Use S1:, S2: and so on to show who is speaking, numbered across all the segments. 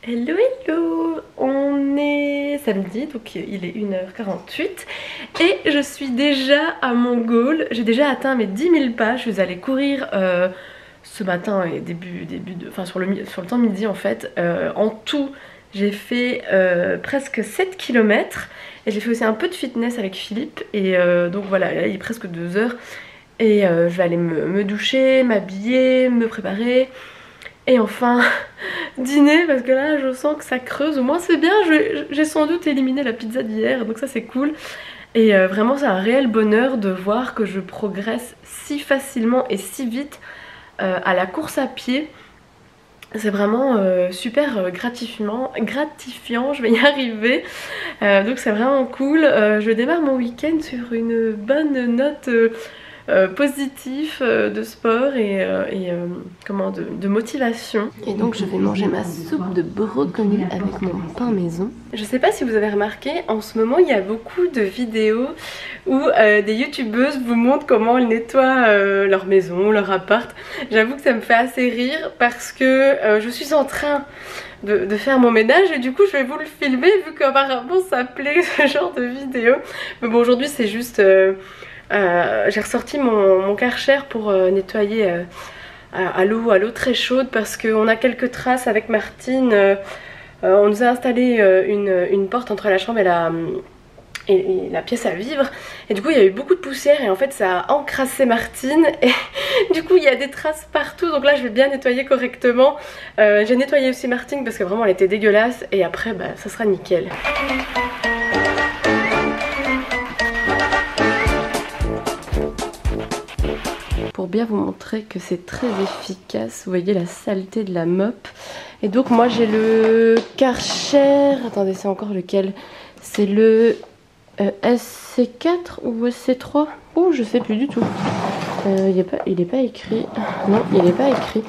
S1: Hello hello, on est samedi, donc il est 1h48 et je suis déjà à mon goal. J'ai déjà atteint mes 10 000 pas, je suis allée courir ce matin et sur le temps midi en fait. En tout j'ai fait presque 7 km et j'ai fait aussi un peu de fitness avec Philippe et donc voilà, là il est presque 2 heures et je vais aller me doucher, m'habiller, me préparer. Et enfin, dîner, parce que là je sens que ça creuse, au moins c'est bien, j'ai sans doute éliminé la pizza d'hier, donc ça c'est cool. Et vraiment c'est un réel bonheur de voir que je progresse si facilement et si vite à la course à pied. C'est vraiment super gratifiant, je vais y arriver. Donc c'est vraiment cool. Je démarre mon week-end sur une bonne note positif de sport et de motivation. Et donc je vais manger ma soupe de brocoli avec mon pain maison. Je sais pas si vous avez remarqué, en ce moment il y a beaucoup de vidéos où des youtubeuses vous montrent comment elles nettoient leur maison, leur appart. J'avoue que ça me fait assez rire parce que je suis en train de faire mon ménage et du coup je vais vous le filmer vu qu'apparemment ça plaît ce genre de vidéo. Mais bon, aujourd'hui c'est juste j'ai ressorti mon Karcher pour nettoyer à l'eau très chaude parce qu'on a quelques traces avec Martine. On nous a installé une porte entre la chambre et la pièce à vivre et du coup il y a eu beaucoup de poussière et en fait ça a encrassé Martine et du coup il y a des traces partout, donc là je vais bien nettoyer correctement. J'ai nettoyé aussi Martine parce que vraiment elle était dégueulasse et après bah, ça sera nickel. Pour bien vous montrer que c'est très efficace, vous voyez la saleté de la mop. Et donc moi j'ai le Karcher, attendez c'est encore lequel? C'est le SC4 ou SC3? Oh je sais plus du tout. Il est pas écrit. Non il est pas écrit.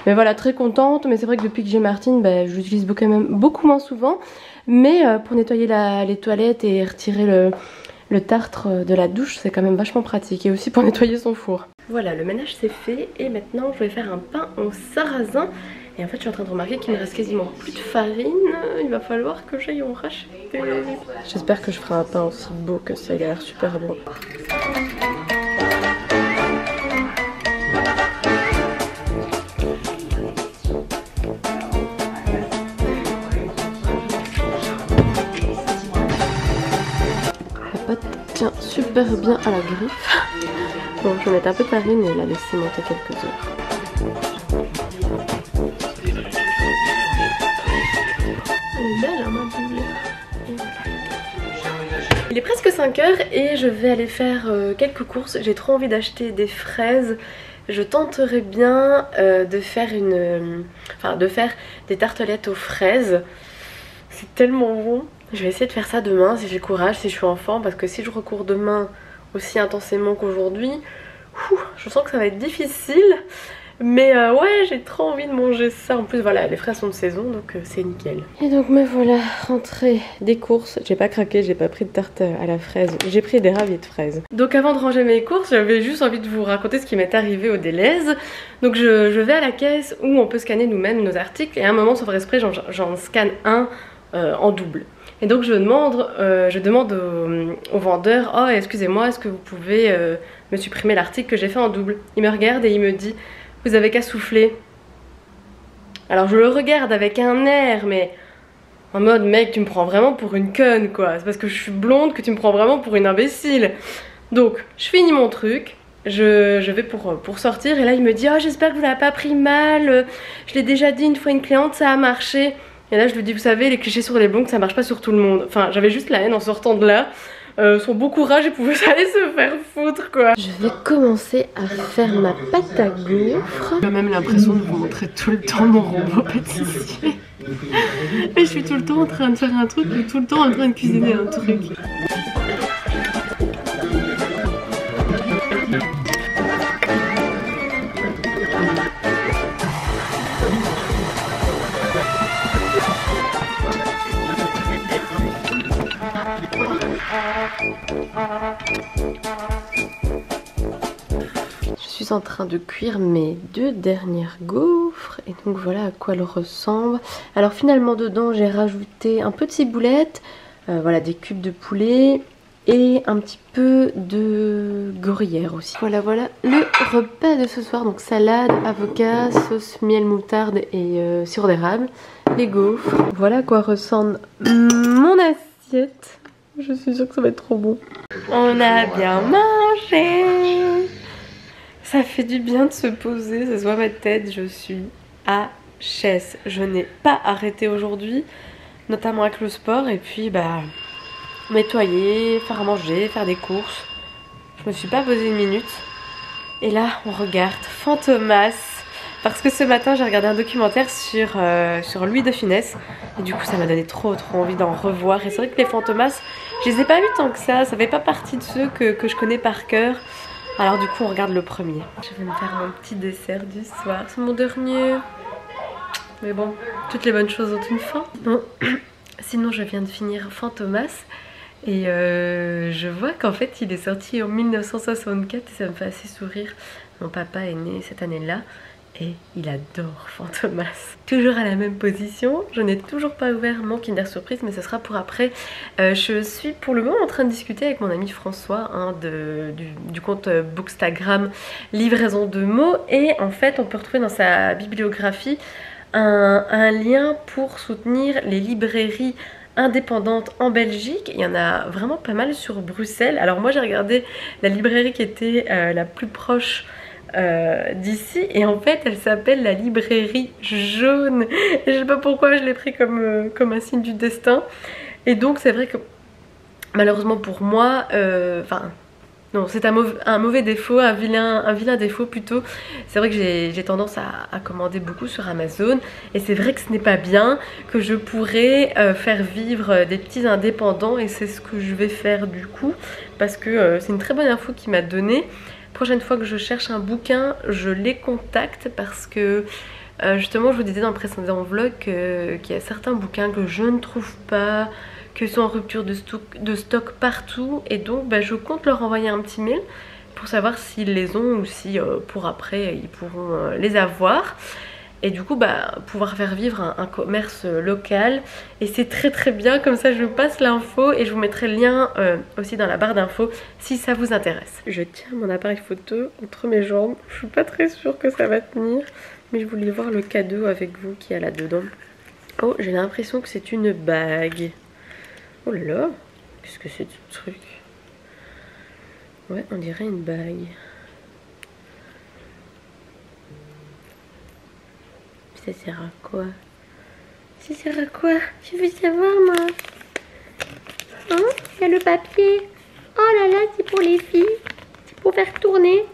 S1: Mais voilà, très contente, mais c'est vrai que depuis que j'ai Martine, bah, je l'utilise quand même beaucoup moins souvent. Mais pour nettoyer les toilettes et retirer le tartre de la douche, c'est quand même vachement pratique. Et aussi pour nettoyer son four. Voilà, le ménage c'est fait et maintenant je vais faire un pain au sarrasin. Et en fait je suis en train de remarquer qu'il me reste quasiment plus de farine. Il va falloir que j'aille en racheter. J'espère que je ferai un pain aussi beau que ça, il a l'air super bon. La pâte tient super bien à la griffe. Bon, je vais mettre un peu de farine et la laisser monter quelques heures. Elle est belle, hein, ma boule. Il est presque 5 heures et je vais aller faire quelques courses. J'ai trop envie d'acheter des fraises. Je tenterai bien de faire des tartelettes aux fraises. C'est tellement bon. Je vais essayer de faire ça demain si j'ai courage, si je suis en forme, parce que si je recours demain aussi intensément qu'aujourd'hui, je sens que ça va être difficile. Mais ouais, j'ai trop envie de manger ça. En plus voilà, les fraises sont de saison, donc c'est nickel. Et donc me voilà rentrée des courses. J'ai pas craqué, j'ai pas pris de tarte à la fraise, j'ai pris des ravis de fraises. Donc avant de ranger mes courses, j'avais juste envie de vous raconter ce qui m'est arrivé au Delhaize. Donc je vais à la caisse où on peut scanner nous-mêmes nos articles. Et à un moment, sans faire exprès, j'en scanne un en double. Et donc je demande au vendeur: oh excusez-moi, est-ce que vous pouvez me supprimer l'article que j'ai fait en double? Il me regarde et il me dit: vous avez qu'à souffler. Alors je le regarde avec un air, mais en mode: mec, tu me prends vraiment pour une conne quoi, c'est parce que je suis blonde que tu me prends vraiment pour une imbécile. Donc je finis mon truc, je vais pour sortir et là il me dit: oh j'espère que vous l'avez pas pris mal, je l'ai déjà dit une fois à une cliente, ça a marché. Et là je lui dis: vous savez, les clichés sur les blondes ça marche pas sur tout le monde. Enfin j'avais juste la haine en sortant de là. Son beau courage, il pouvait aller se faire foutre quoi. Je vais commencer à faire ma pâte à gaufres. J'ai même l'impression de vous montrer tout le temps mon robot pâtissier. Et je suis tout le temps en train de faire un truc ou tout le temps en train de cuisiner un truc. suis en train de cuire mes 2 dernières gaufres et donc voilà à quoi elles ressemblent. Alors finalement dedans j'ai rajouté un peu de ciboulette, voilà des cubes de poulet et un petit peu de gruyère aussi. Voilà le repas de ce soir, donc salade, avocat, sauce miel moutarde et sirop d'érable, les gaufres. Voilà à quoi ressemble mon assiette. Je suis sûre que ça va être trop bon. On a bien mangé. Ça fait du bien de se poser, ça se voit à ma tête, je suis HS. Je n'ai pas arrêté aujourd'hui, notamment avec le sport et puis bah nettoyer, faire à manger, faire des courses. Je me suis pas posée une minute. Et là on regarde Fantomas. Parce que ce matin j'ai regardé un documentaire sur Louis de Funès. Et du coup ça m'a donné trop envie d'en revoir. Et c'est vrai que les Fantomas, je les ai pas vus tant que ça fait pas partie de ceux que je connais par cœur. Alors du coup on regarde le premier. Je vais me faire mon petit dessert du soir. C'est mon dernier. Mais bon, toutes les bonnes choses ont une fin. Bon. Sinon je viens de finir Fantomas. Et je vois qu'en fait il est sorti en 1964 et ça me fait assez sourire. Mon papa est né cette année-là et il adore Fantomas. Toujours à la même position, je n'ai toujours pas ouvert mon Kinder Surprise mais ce sera pour après. Je suis pour le moment en train de discuter avec mon ami François du compte Bookstagram Livraison de mots. Et en fait on peut retrouver dans sa bibliographie un lien pour soutenir les librairies indépendantes en Belgique. Il y en a vraiment pas mal sur Bruxelles. Alors moi j'ai regardé la librairie qui était la plus proche d'ici et en fait elle s'appelle la librairie jaune et je sais pas pourquoi je l'ai pris comme un signe du destin. Et donc c'est vrai que malheureusement pour moi, non, c'est un mauvais défaut, un vilain défaut plutôt. C'est vrai que j'ai tendance à commander beaucoup sur Amazon. Et c'est vrai que ce n'est pas bien, que je pourrais faire vivre des petits indépendants. Et c'est ce que je vais faire du coup. Parce que c'est une très bonne info qu'il m'a donnée. Prochaine fois que je cherche un bouquin, je les contacte. Parce que justement, je vous disais dans le précédent vlog qu'il y a certains bouquins que je ne trouve pas, qu'ils sont en rupture de stock partout. Et donc bah, je compte leur envoyer un petit mail pour savoir s'ils les ont ou si pour après ils pourront les avoir. Et du coup bah, pouvoir faire vivre un commerce local. Et c'est très bien, comme ça je vous passe l'info et je vous mettrai le lien aussi dans la barre d'infos si ça vous intéresse. Je tiens mon appareil photo entre mes jambes, je suis pas très sûre que ça va tenir. Mais je voulais voir le cadeau avec vous qu'il y a là-dedans. Oh, j'ai l'impression que c'est une bague. Oh là là, qu'est-ce que c'est ce truc? Ouais, on dirait une bague. Ça sert à quoi? Ça sert à quoi? Je veux savoir moi. Hein? Il y a le papier. Oh là là, c'est pour les filles. C'est pour faire tourner.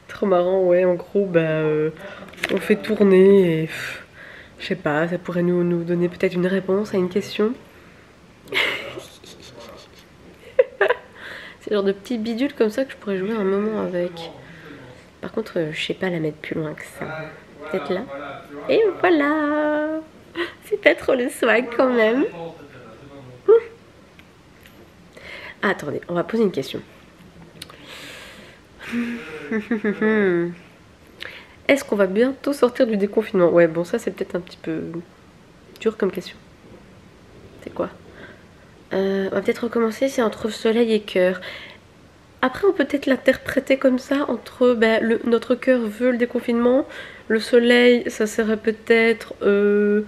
S1: Trop marrant, ouais, en gros, bah, on fait tourner et... je sais pas, ça pourrait nous donner peut-être une réponse à une question. C'est le genre de petit bidule comme ça que je pourrais jouer un moment avec. Par contre, je sais pas la mettre plus loin que ça. Peut-être là. Et voilà. C'est pas trop le swag quand même. Ah, attendez, on va poser une question. Est-ce qu'on va bientôt sortir du déconfinement? Ouais, bon, ça c'est peut-être un petit peu dur comme question. C'est quoi? On va peut-être recommencer, c'est entre soleil et cœur. Après, on peut peut-être l'interpréter comme ça, entre notre cœur veut le déconfinement, le soleil, ça serait peut-être le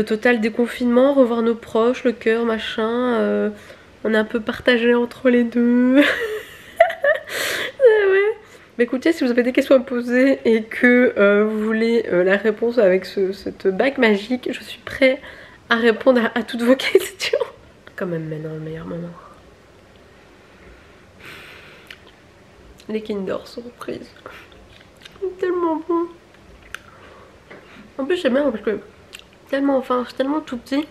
S1: total déconfinement, revoir nos proches, le cœur, machin. On est un peu partagé entre les deux. Ouais. Mais écoutez, si vous avez des questions à me poser et que vous voulez la réponse avec cette bague magique, je suis prête à répondre à toutes vos questions. Quand même maintenant le meilleur moment. Les Kinder Surprise. Tellement bon. En plus c'est bien parce que tellement fin, c'est tellement tout petit.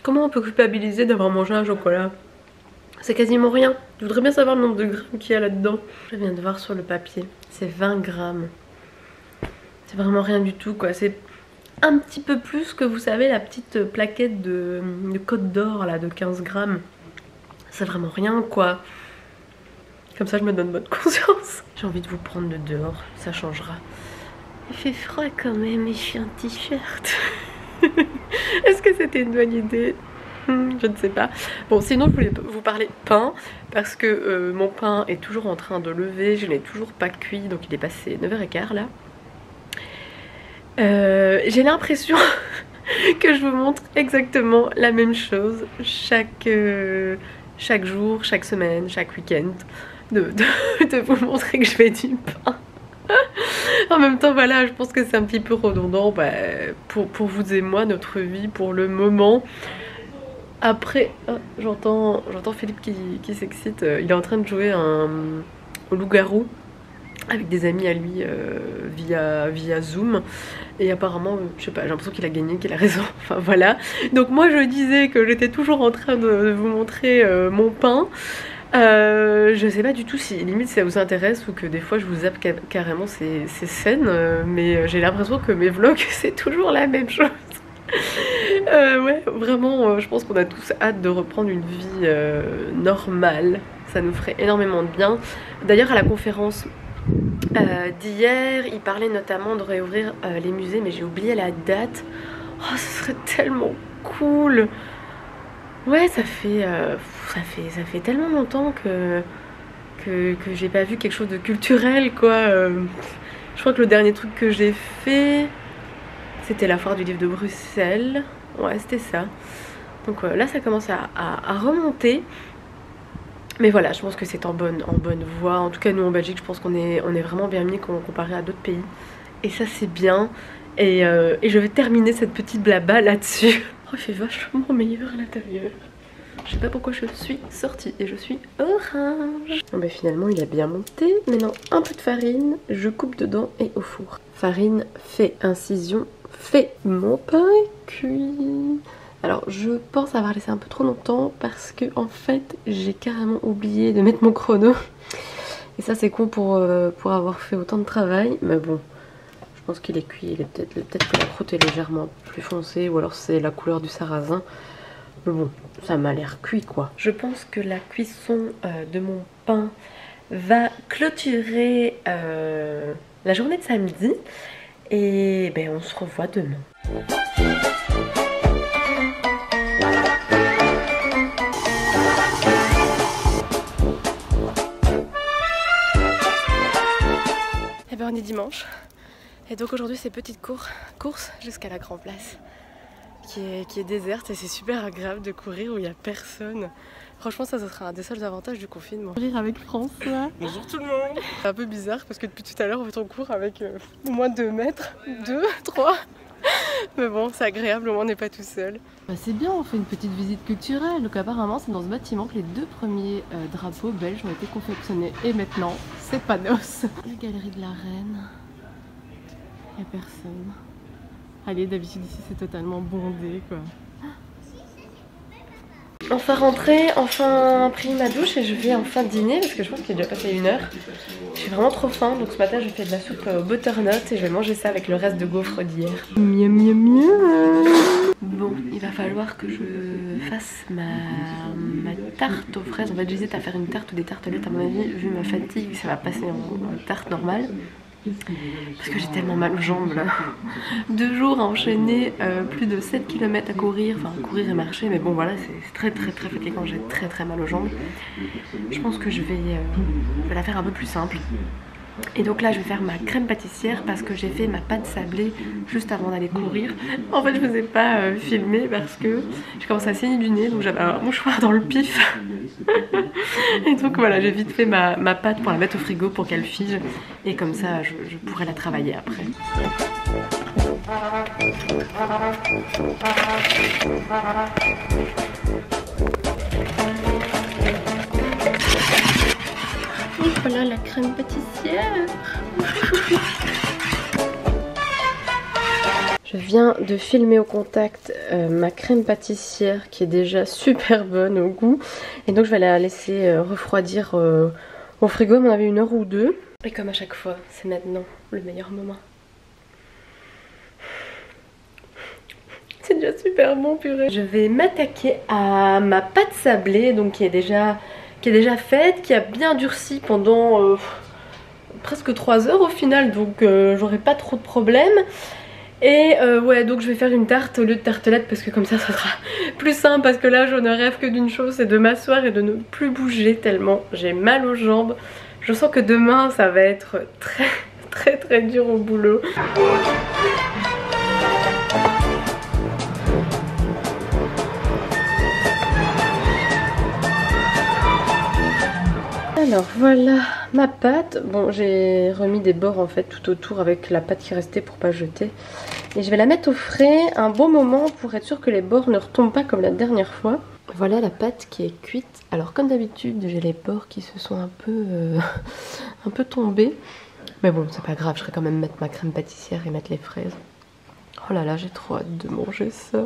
S1: Comment on peut culpabiliser d'avoir mangé un chocolat? C'est quasiment rien. Je voudrais bien savoir le nombre de grammes qu'il y a là-dedans. Je viens de voir sur le papier. C'est 20 grammes. C'est vraiment rien du tout quoi. C'est un petit peu plus que vous savez la petite plaquette de Côte d'Or là de 15 grammes. C'est vraiment rien quoi. Comme ça je me donne bonne conscience. J'ai envie de vous prendre de dehors, ça changera. Il fait froid quand même et je suis en t-shirt. Est-ce que c'était une bonne idée? Je ne sais pas. Bon, sinon je voulais vous parler pain parce que mon pain est toujours en train de lever, je n'ai toujours pas cuit, donc il est passé 9h15 là. J'ai l'impression que je vous montre exactement la même chose chaque jour, chaque semaine, chaque week-end, de vous montrer que je fais du pain. En même temps voilà, je pense que c'est un petit peu redondant pour vous et moi, notre vie pour le moment. Après, oh, j'entends Philippe qui s'excite, il est en train de jouer au loup-garou avec des amis à lui via Zoom, et apparemment je sais pas, j'ai l'impression qu'il a gagné, qu'il a raison, enfin voilà. Donc moi je disais que j'étais toujours en train de vous montrer mon pain. Je sais pas du tout si limite ça vous intéresse ou que des fois je vous zappe carrément ces scènes, mais j'ai l'impression que mes vlogs c'est toujours la même chose. Ouais, vraiment, je pense qu'on a tous hâte de reprendre une vie normale. Ça nous ferait énormément de bien. D'ailleurs, à la conférence d'hier, il parlait notamment de réouvrir les musées, mais j'ai oublié la date. Oh, ce serait tellement cool. Ouais, ça fait tellement longtemps que j'ai pas vu quelque chose de culturel, quoi. Je crois que le dernier truc que j'ai fait, c'était la foire du livre de Bruxelles. Ouais, c'était ça. Donc là, ça commence à remonter. Mais voilà, je pense que c'est en bonne voie. En tout cas, nous en Belgique, je pense qu'on est vraiment bien mis comparé à d'autres pays. Et ça, c'est bien. Et je vais terminer cette petite blabla là-dessus. Oh, il fait vachement meilleur à l'intérieur. Je sais pas pourquoi je suis sortie et je suis orange. Bon, bah, finalement, il a bien monté. Maintenant, un peu de farine, je coupe dedans et au four. Farine, fait incision, fait mon pain est cuit. Alors je pense avoir laissé un peu trop longtemps parce que en fait j'ai carrément oublié de mettre mon chrono. Et ça c'est con pour avoir fait autant de travail. Mais bon, je pense qu'il est cuit. Peut-être que la croûte est légèrement plus foncée ou alors c'est la couleur du sarrasin. Mais bon, ça m'a l'air cuit quoi. Je pense que la cuisson de mon pain va clôturer la journée de samedi. Et ben on se revoit demain. Et ben on est dimanche. Et donc aujourd'hui c'est petite course jusqu'à la Grand Place qui est déserte et c'est super agréable de courir où il n'y a personne. Franchement ça sera un des seuls avantages du confinement. Courir avec François. Bonjour tout le monde. C'est un peu bizarre parce que depuis tout à l'heure en fait on court avec au moins 2 mètres, 2, 3. Mais bon c'est agréable, au moins on n'est pas tout seul. Bah, c'est bien, on fait une petite visite culturelle. Donc apparemment c'est dans ce bâtiment que les 2 premiers drapeaux belges ont été confectionnés. Et maintenant c'est Panos. La galerie de la Reine. Il n'y a personne. Allez, d'habitude ici c'est totalement bondé quoi. Enfin rentrée, enfin pris ma douche et je vais enfin dîner parce que je pense qu'il est déjà passé 1 heure. J'ai vraiment trop faim, donc ce matin j'ai fait de la soupe au butternut et je vais manger ça avec le reste de gaufres d'hier. Miam miam miam. Bon, il va falloir que je fasse ma tarte aux fraises. En fait j'hésite à faire une tarte ou des tartelettes à mon avis, vu ma fatigue ça va passer en tarte normale. Parce que j'ai tellement mal aux jambes là. 2 jours à enchaîner plus de 7 km à courir, enfin courir et marcher, mais bon voilà c'est très fatigant, j'ai très mal aux jambes. Je pense que je vais la faire un peu plus simple. Et donc là je vais faire ma crème pâtissière parce que j'ai fait ma pâte sablée juste avant d'aller courir. En fait je vous ai pas filmé parce que j'ai commencé à saigner du nez, donc j'avais un mouchoir dans le pif. Et donc voilà, j'ai vite fait ma pâte pour la mettre au frigo pour qu'elle fige. Et comme ça je pourrai la travailler après. Et voilà la crème pâtissière. Je viens de filmer au contact ma crème pâtissière qui est déjà super bonne au goût. Et donc je vais la laisser refroidir au frigo, à mon avis 1 heure ou 2. Et comme à chaque fois, c'est maintenant le meilleur moment. C'est déjà super bon purée. Je vais m'attaquer à ma pâte sablée, donc qui est déjà qui est déjà faite, qui a bien durci pendant presque 3 heures au final, donc j'aurai pas trop de problèmes. Et ouais, donc je vais faire une tarte au lieu de tartelette parce que comme ça sera plus simple, parce que là je ne rêve que d'une chose, c'est de m'asseoir et de ne plus bouger tellement j'ai mal aux jambes. Je sens que demain ça va être très dur au boulot. Alors voilà ma pâte. Bon, j'ai remis des bords en fait tout autour avec la pâte qui restait pour pas jeter. Et je vais la mettre au frais un bon moment pour être sûr que les bords ne retombent pas comme la dernière fois. Voilà la pâte qui est cuite. Alors comme d'habitude j'ai les bords qui se sont un peu tombés. Mais bon, c'est pas grave, je vais quand même mettre ma crème pâtissière et mettre les fraises. Oh là là, j'ai trop hâte de manger ça.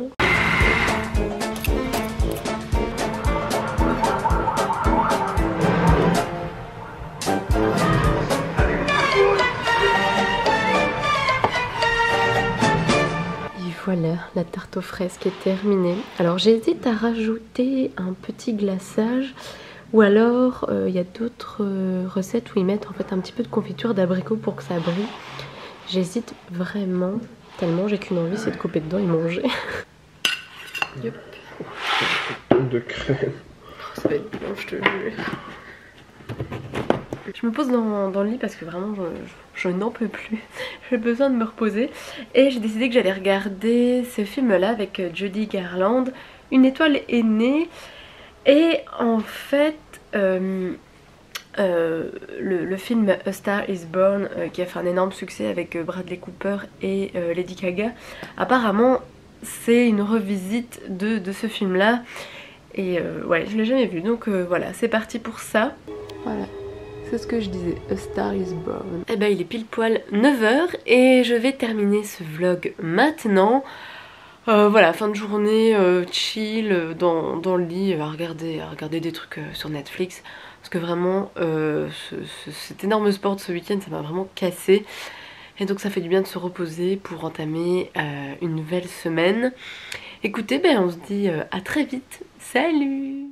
S1: Voilà, la tarte aux fraises qui est terminée. Alors j'hésite à rajouter un petit glaçage ou alors il y a d'autres recettes où ils mettent en fait un petit peu de confiture d'abricot pour que ça brille. J'hésite vraiment, tellement j'ai qu'une envie, c'est de couper dedans et manger. Yep.
S2: De crème.
S1: Oh, ça va être bon, je te jure. Je me pose dans le lit parce que vraiment je n'en peux plus. J'ai besoin de me reposer. Et j'ai décidé que j'allais regarder ce film là avec Judy Garland, Une étoile est née. Et en fait le film A Star is Born qui a fait un énorme succès avec Bradley Cooper et Lady Gaga, apparemment c'est une revisite de ce film là. Et ouais, je l'ai jamais vu, donc voilà, c'est parti pour ça. Voilà. C'est ce que je disais, A Star is Born. Eh ben il est pile poil 9 h et je vais terminer ce vlog maintenant. Voilà, fin de journée, chill, dans le lit, à regarder des trucs sur Netflix. Parce que vraiment, cet énorme sport de ce week-end, ça m'a vraiment cassé. Et donc ça fait du bien de se reposer pour entamer une nouvelle semaine. Écoutez, ben on se dit à très vite. Salut!